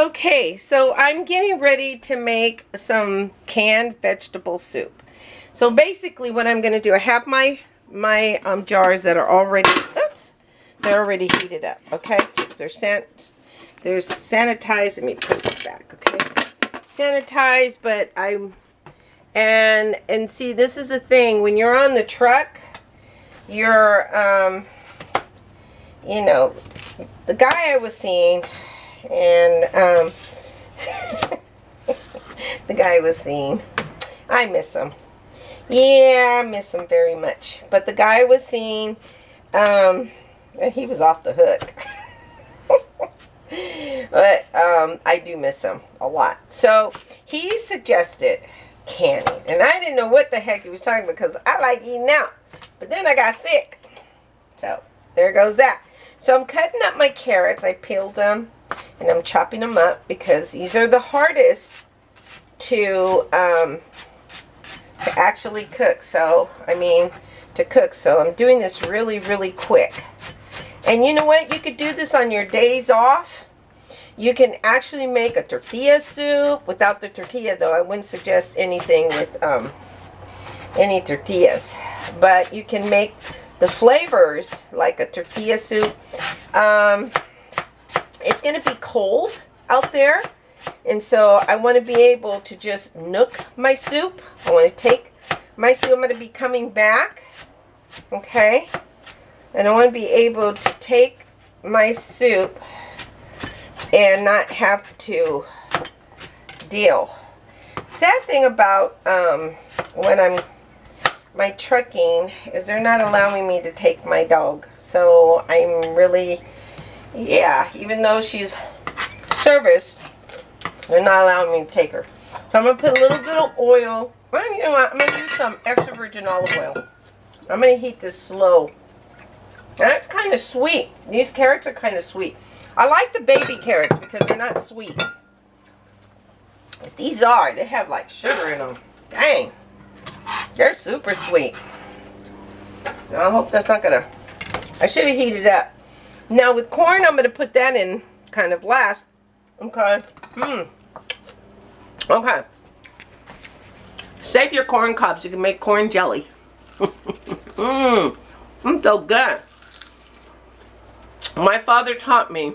Okay, so I'm getting ready to make some canned vegetable soup. So basically what I'm going to do, I have my jars that are already, they're already heated up, okay? They're sanitized. Let me put this back, okay? Sanitized, but and see, this is the thing. When you're on the truck, you're, you know, the guy I was seeing, and the guy I was seeing, I miss him. Yeah, I miss him very much. But the guy I was seeing, he was off the hook. But I do miss him a lot. So he suggested canning, and I didn't know what the heck he was talking about because I like eating out. But then I got sick. So there goes that. So I'm cutting up my carrots. I peeled them and I'm chopping them up because these are the hardest to actually cook. So, I mean, to cook. So I'm doing this really, really quick. And you know what? You could do this on your days off. You can actually make a tortilla soup. Without the tortilla, though, I wouldn't suggest anything with any tortillas. But you can make the flavors like a tortilla soup. It's going to be cold out there. And so I want to be able to just nook my soup. I want to take my soup. I'm going to be coming back. Okay. And I want to be able to take my soup and not have to deal. Sad thing about when I'm my trucking is they're not allowing me to take my dog. So I'm really, yeah, even though she's serviced, they're not allowing me to take her. So I'm going to put a little bit of oil. Well, you know what? I'm going to use some extra virgin olive oil. I'm going to heat this slow. That's kind of sweet. These carrots are kind of sweet. I like the baby carrots because they're not sweet. But these are. They have like sugar in them. Dang. They're super sweet. Now, I hope that's not going to... I should have heated up. Now with corn, I'm going to put that in kind of last. Okay. Okay. Save your corn cobs. You can make corn jelly. So good. My father taught me,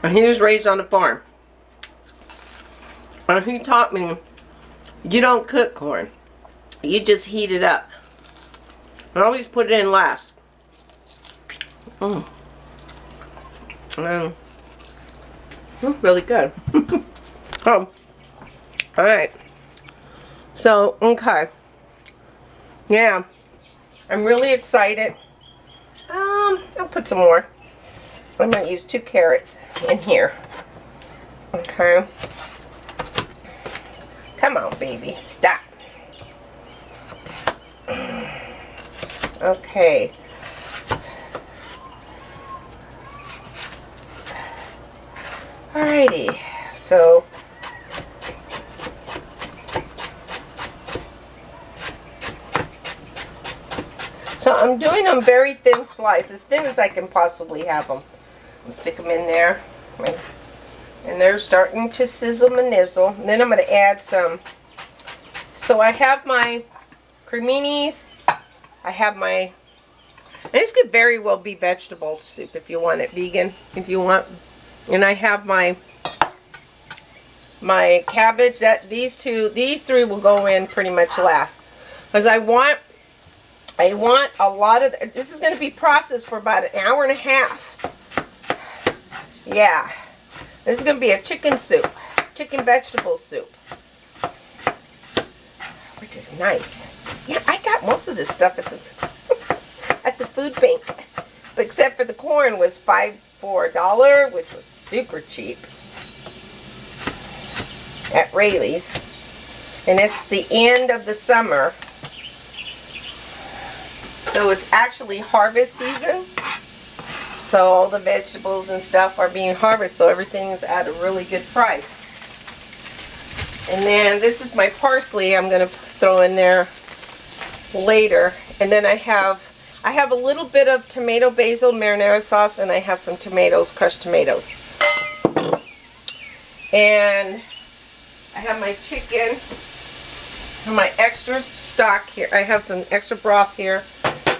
and he was raised on a farm, and he taught me you don't cook corn, you just heat it up. I always put it in last. Really good. Oh, alright. So, okay. Yeah, I'm really excited. I'll put some more. I might use 2 carrots in here. Okay. Come on, baby. Stop. Okay. Alrighty. So I'm doing them very thin slices, as thin as I can possibly have them. I'll stick them in there. And they're starting to sizzle and nizzle. And then I'm going to add some. So I have my creminis. I have my... And this could very well be vegetable soup if you want it. Vegan, if you want. And I have my cabbage. These 3 will go in pretty much last. Because I want a lot of... This is going to be processed for about an hour and a half. Yeah. This is going to be a chicken soup. Chicken vegetable soup. Which is nice. Yeah, I got most of this stuff at the food bank. But except for the corn was $5 for $1, which was super cheap. At Raley's. And it's the end of the summer. So it's actually harvest season. So all the vegetables and stuff are being harvested. So everything's at a really good price. And then this is my parsley I'm going to throw in there later. And then I have I have a little bit of tomato basil marinara sauce, and I have some tomatoes, crushed tomatoes. And I have my chicken and my extra stock here. I have some extra broth here.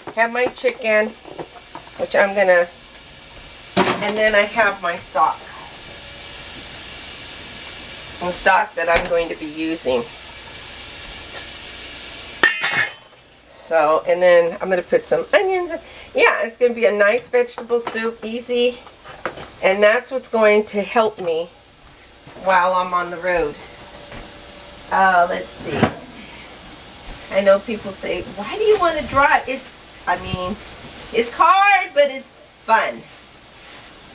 I have my chicken, which I'm gonna, and then I have my stock. The stock that I'm going to be using. So, and then I'm going to put some onions in. Yeah, it's going to be a nice vegetable soup, easy. And that's what's going to help me while I'm on the road. Let's see. I know people say, why do you want to drive? I mean, it's hard, but it's fun.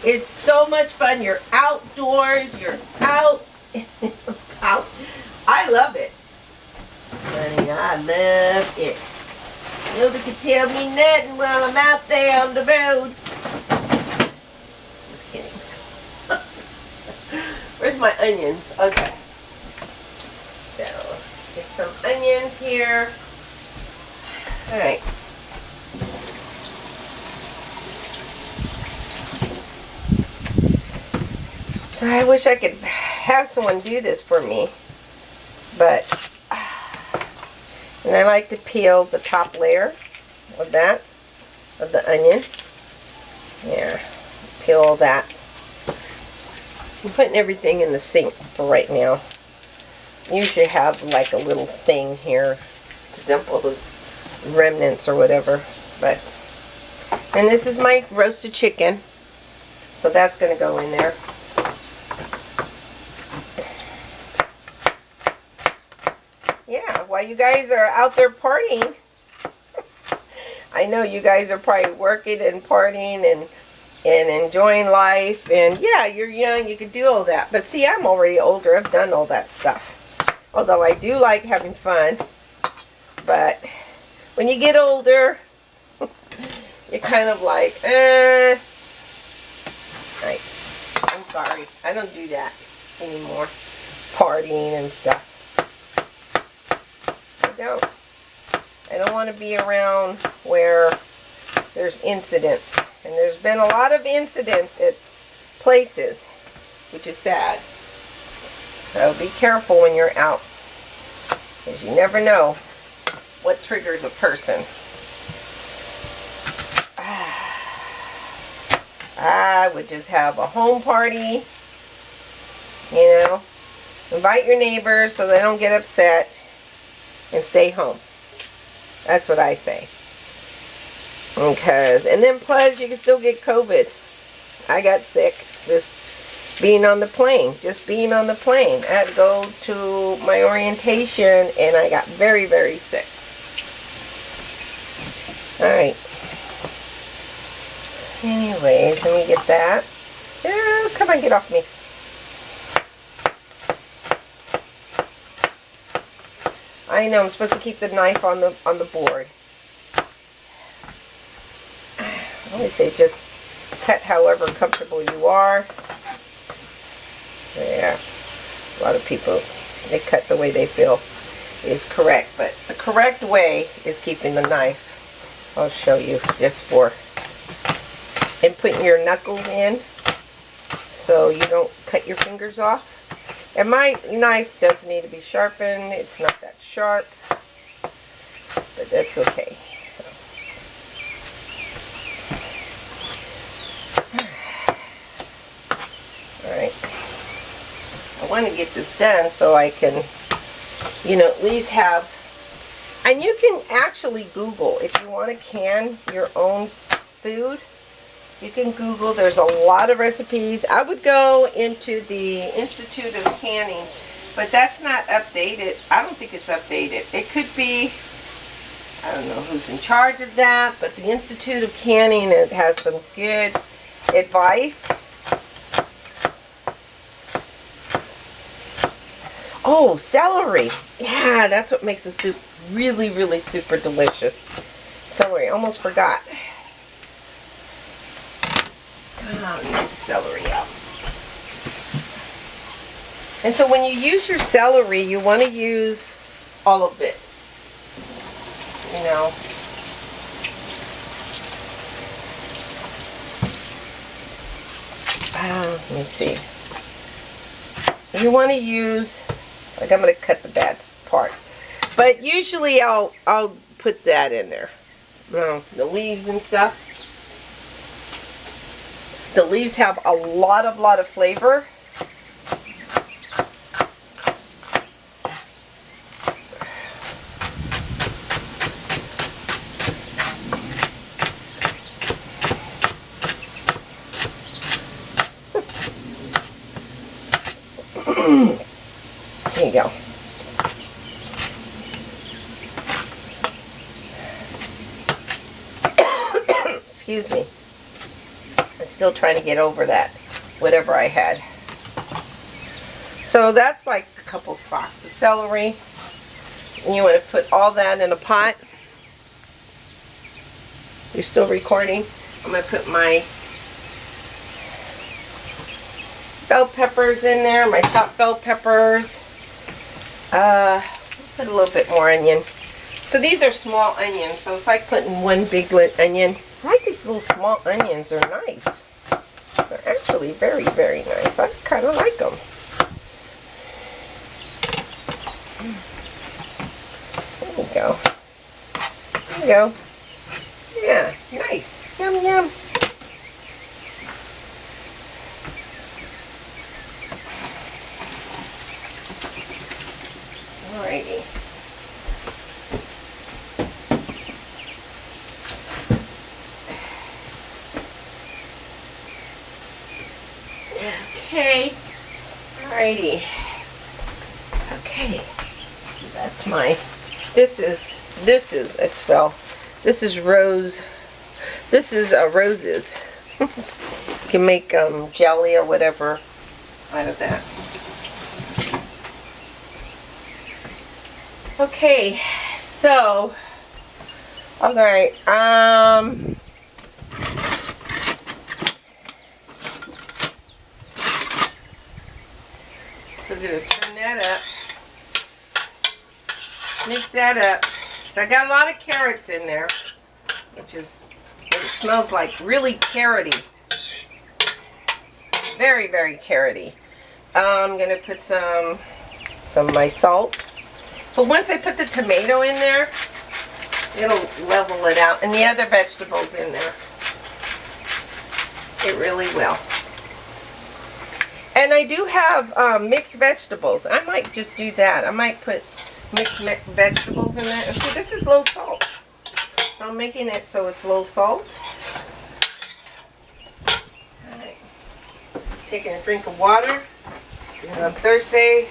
It's so much fun. You're outdoors, you're out. I love it. Honey, I love it. Nobody can tell me nothing while I'm out there on the road. Just kidding. Where's my onions? Okay. So, get some onions here. Alright. So I wish I could have someone do this for me, but, and I like to peel the top layer of that, of the onion. Yeah, peel all that. I'm putting everything in the sink for right now. Usually have like a little thing here to dump all the remnants or whatever, but, and this is my roasted chicken, so that's going to go in there. Yeah, while you guys are out there partying, I know you guys are probably working and partying and enjoying life, and yeah, you're young, you can do all that, but see, I'm already older, I've done all that stuff. Although I do like having fun, but when you get older, you're kind of like, right. I'm sorry, I don't do that anymore, partying and stuff. I don't want to be around where there's incidents, and there's been a lot of incidents at places, which is sad. So be careful when you're out, because you never know what triggers a person. I would just have a home party, you know, invite your neighbors so they don't get upset, and stay home. That's what I say. And then plus you can still get COVID. I got sick just being on the plane. I had to go to my orientation and I got very, very sick. Alright. Anyways, let me get that. Oh, come on, get off me. I know, I'm supposed to keep the knife on the board. I always say just cut however comfortable you are. Yeah, a lot of people, they cut the way they feel is correct, but the correct way is keeping the knife. I'll show you just for, and putting your knuckles in so you don't cut your fingers off. And my knife does need to be sharpened. It's not that sharp, but that's okay. Alright. I want to get this done so I can, you know, at least have, and you can actually Google if you want to can your own food. You can Google, there's a lot of recipes. I would go into the Institute of Canning, but that's not updated. I don't think it's updated. It could be, I don't know who's in charge of that, but the Institute of Canning, it has some good advice. Oh, celery. Yeah, that's what makes the soup really, really super delicious. Celery, almost forgot. Oh, get the celery out. And so when you use your celery, you want to use all of it. You know. let me see. You want to use, like, I'm going to cut the bad part, but usually I'll put that in there. The leaves and stuff. The leaves have a lot of flavor. There you go. Excuse me. I'm still trying to get over that, whatever I had. So that's like a couple stalks of celery. And you want to put all that in a pot. You're still recording. I'm going to put my bell peppers in there, my chopped bell peppers. Put a little bit more onion. So these are small onions, so it's like putting one big onion. I like these little small onions, are nice. They're actually very, very nice. I kind of like them. There we go. There we go. Yeah, nice. Yum, yum. Alrighty. Okay. Alrighty. Okay. That's my, this is rose, this is roses. You can make jelly or whatever out of that. Okay, so, alright, so I'm going to turn that up, mix that up. So I got a lot of carrots in there, which is, it smells like really carroty, very, very carroty. I'm going to put some of my salt. But once I put the tomato in there, it'll level it out. And the other vegetables in there. It really will. And I do have mixed vegetables. I might just do that. I might put mixed vegetables in there. See, this is low salt. So I'm making it so it's low salt. Alright. Taking a drink of water. I'm thirsty.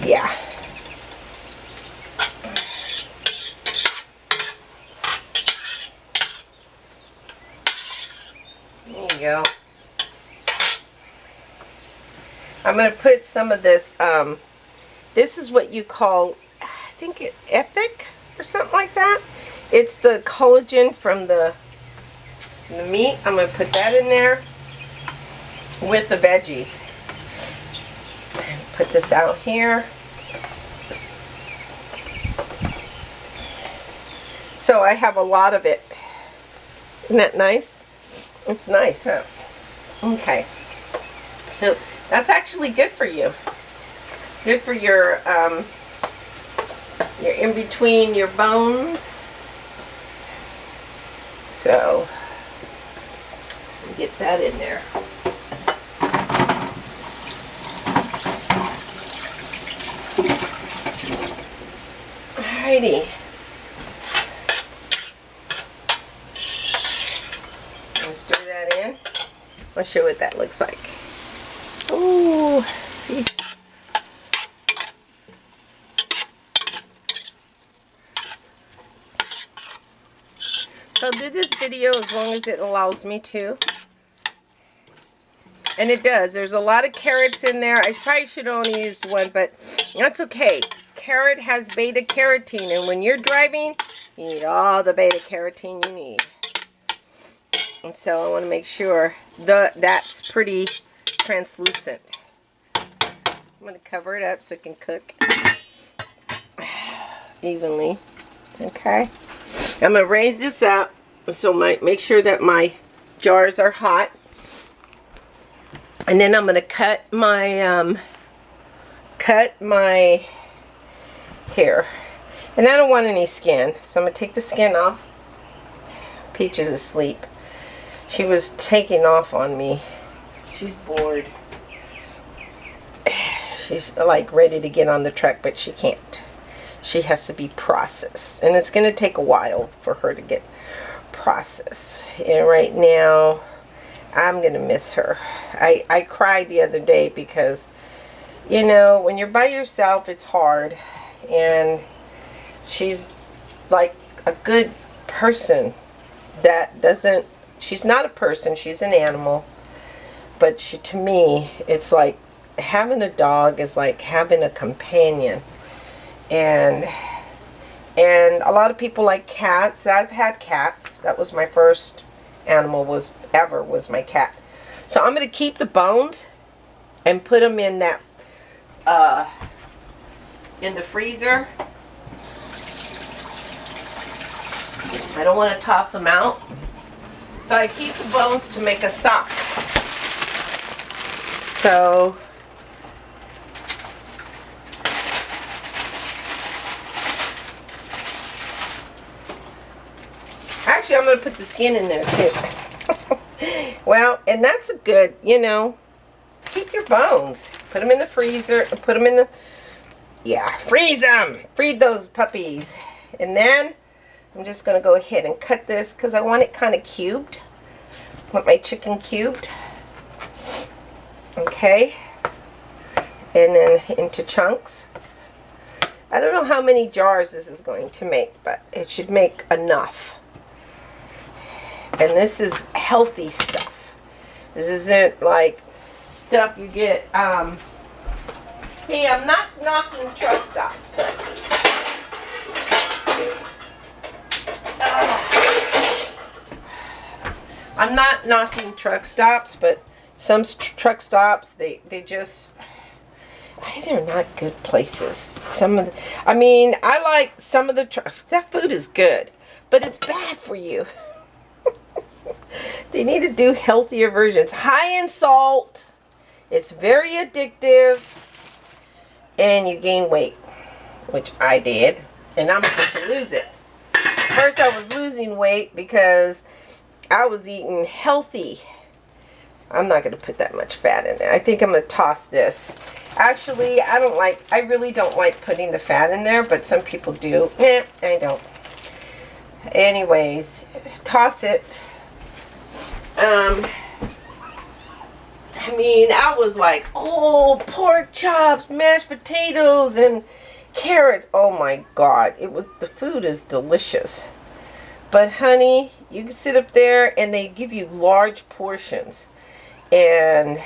Yeah. There you go. I'm going to put some of this, this is what you call, I think Epic or something like that. It's the collagen from the meat. I'm going to put that in there with the veggies. Put this out here. So I have a lot of it. Isn't that nice? It's nice, huh? Okay. So that's actually good for you. Good for your in between your bones. So get that in there. Alrighty. Stir that in. I'll show you what that looks like. Ooh, see. So I'll do this video as long as it allows me to. And it does. There's a lot of carrots in there. I probably should have only used one, but that's okay. Carrot has beta carotene, and when you're driving, you need all the beta carotene you need. And so I want to make sure that's pretty translucent. I'm going to cover it up so it can cook. evenly. Okay. I'm going to raise this up so make sure that my jars are hot. And then I'm going to cut my hair. And I don't want any skin, so I'm going to take the skin off. Peach is asleep. She was taking off on me. She's bored. She's like ready to get on the truck, but she can't. She has to be processed. And it's going to take a while for her to get processed. And right now, I'm going to miss her. I cried the other day because, you know, when you're by yourself, it's hard. And she's like a good person that doesn't, she's not a person, she's an animal. But to me, it's like having a dog is like having a companion. And a lot of people like cats. I've had cats. That was my first animal was my cat. So I'm going to keep the bones and put them in that in the freezer. I don't want to toss them out. So I keep the bones to make a stock. So actually, I'm going to put the skin in there too. Well, and that's a good, you know, keep your bones. Put them in the freezer. Put them in the, yeah, freeze them. Freeze those puppies. And then I'm just going to go ahead and cut this because I want it kind of cubed. I want my chicken cubed. Okay. And then into chunks. I don't know how many jars this is going to make, but it should make enough. And this is healthy stuff. This isn't like stuff you get, hey, I'm not knocking truck stops, but I'm not knocking truck stops, but some truck stops, they just, they're not good places. Some of the, I mean, I like some of the, that food is good, but it's bad for you. They need to do healthier versions. High in salt. It's very addictive. And you gain weight, which I did. And I'm going to lose it. First I was losing weight because I was eating healthy. I'm not going to put that much fat in there. I think I'm going to toss this. Actually, I really don't like putting the fat in there, but some people do. Nah, I don't. Anyways, toss it. I mean, I was like, oh, pork chops, mashed potatoes, and carrots. Oh my God, the food is delicious. But honey, you can sit up there and they give you large portions. And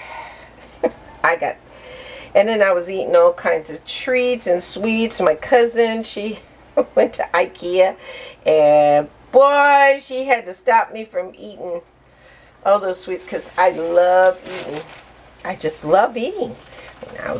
and then I was eating all kinds of treats and sweets. My cousin, she went to IKEA, and boy, she had to stop me from eating all those sweets because I love eating. I just love eating. And I was